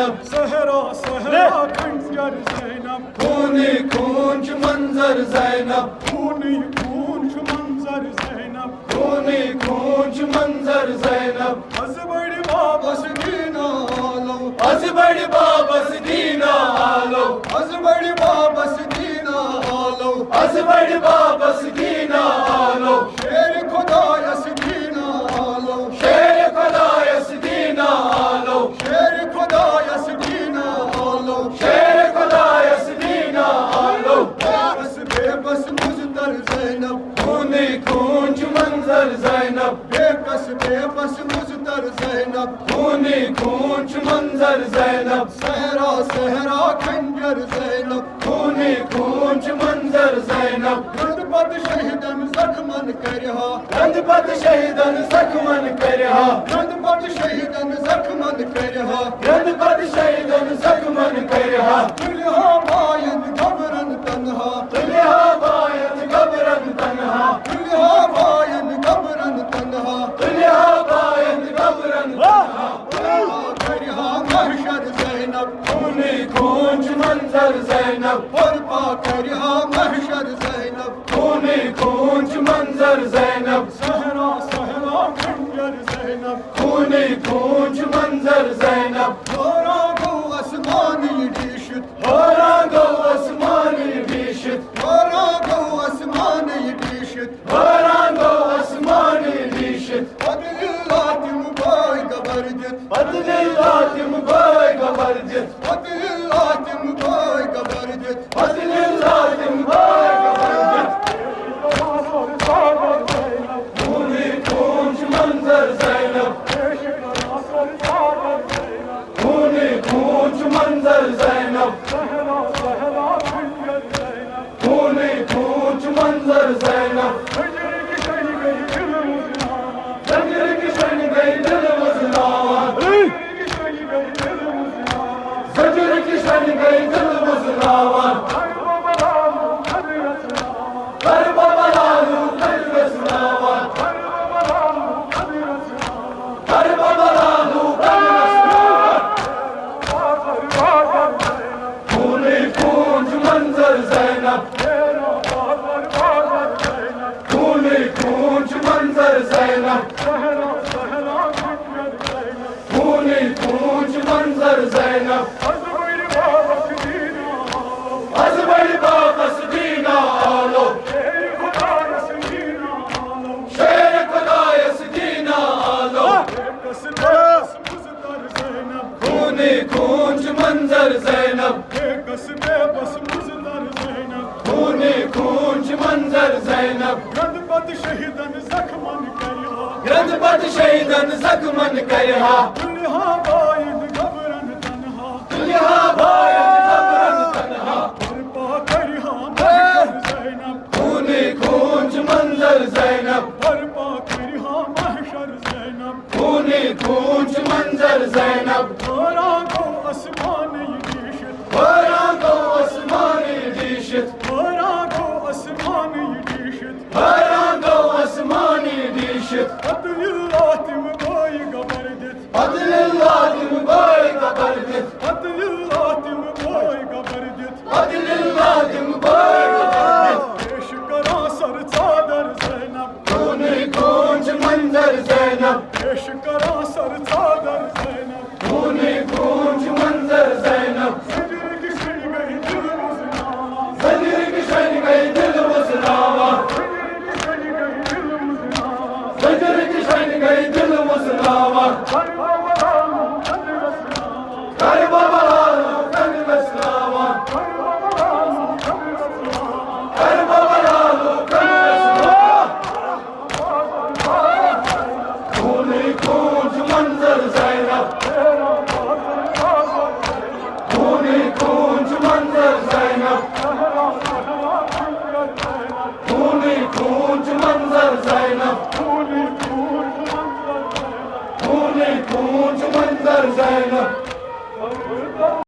ज़ैनब सहरा सहरा खंजर ज़ैनब खूनी खून च मंजर ज़ैनब खूनी खून च मंजर ज़ैनब खूनी खून च मंजर ज़ैनब अज़ बड़ वापस दीना आलो अज़ बड़ वापस दीना आलो अज़ बड़ वापस दीना आलो अज़ बड़ वापस दीना आलो शेर खुदायस दीना आलो शेर खुदायस दीना आलो शेर खुदायस दीना आलो शेर खुदायस दीना आलो बेबस मुज़्तर ज़ैनब खूनी खून च मंजर ज़ैनब बेबस मुज़्तर ज़ैनब खूनी खून च मंजर ज़ैनब सहरा सहरा खंजर ज़ैनब खूनी खून च मंजर ज़ैनब गंदपत शहीदन ज़ख्मन करहा गंदपत शहीदन ज़ख्मन करहा गंदपत शहीदन ज़ख्मन करहा गंदपत शहीदन ज़ख्मन करहा दुल्हा बायन घबरन तन्हा दुल्हा बायन घबरन तन्हा दुल्हा बायन घबरन तन्हा दुल्हा बायन घबरन तन्हा करहा महशर ज़ैनब खूनी खून च मंजर ज़ैनब बर्पा करहा महशर ज़ैनब खूनी खून च मंजर ज़ैनब सहरा सहरा खंजर ज़ैनब खूनी खून च मंजर ज़ैनब होरा गो आसमानी डीशत होरा गो आसमानी डीशत होरा गो आसमानी डीशत होरा गो आसमानी डीशत अदिल्लातिम बाय गबरजत अदिल्लातिम बाय गबरजत अदिल्लातिम बाय गबरजत अदिल्लातिम बाय गबरजत खूनी खून च मंजर ज़ैनब खूनी खून च मंजर ज़ैनब खूनी खून च मंजर ज़ैनब जंजीर की शन गई दिल मुज़लावन जंजीर की शन गई दिल मुज़लावन करबला लालू करबलावन करबला लालू करबलावन खूनी खून च मंजर ज़ैनब खूनी खून च मंजर ज़ैनब खूनी खून च मंजर ज़ैनब अज़ बड़ वापस दीना आलो शेर खुदायस दीना आलो खूनी खून च मंजर ज़ैनब खूनी खून च मंजर ज़ैनब गंदपत शहीदन ज़ख्मन करहा गंदपत शहीदन ज़ख्मन करहा दुल्हा बायन घबरन तन्हा दुल्हा बायन घबरन तन्हा बर्पा करहा महशर ज़ैनब खूनी खून च मंजर ज़ैनब बर्पा करहा महशर ज़ैनब खूनी खून च मंजर ज़ैनब होरा गो आसमानी डीशत होरा गो आसमानी डीशत होरा गो आसमानी डीशत होरा गो आसमानी डीशत अदिल्लातिम बाय गबरजत अदिल्लातिम बाय गबरजत अदिल्लातिम बाय गबरजत अदिल्लातिम बाय गबरजत पेश करा सर चादर ज़ैनब खूनी खून च मंजर ज़ैनब पेश करा सर चादर ज़ैनब खूनी खून च मंजर ज़ैनब हिजर की शन गई दिल मुज़लावा जंजीर की शन गई दिल मुज़लावन जंजीर की शन गई दिल मुज़लावन करबला लालू करबलावन करबला लालू करबलावन खूनी खून च मंजर ज़ैनब खूनी खून च मंजर ज़ैनब खूनी खून च मंजर ज़ैनब खूनी खून च मंजर ज़ैनब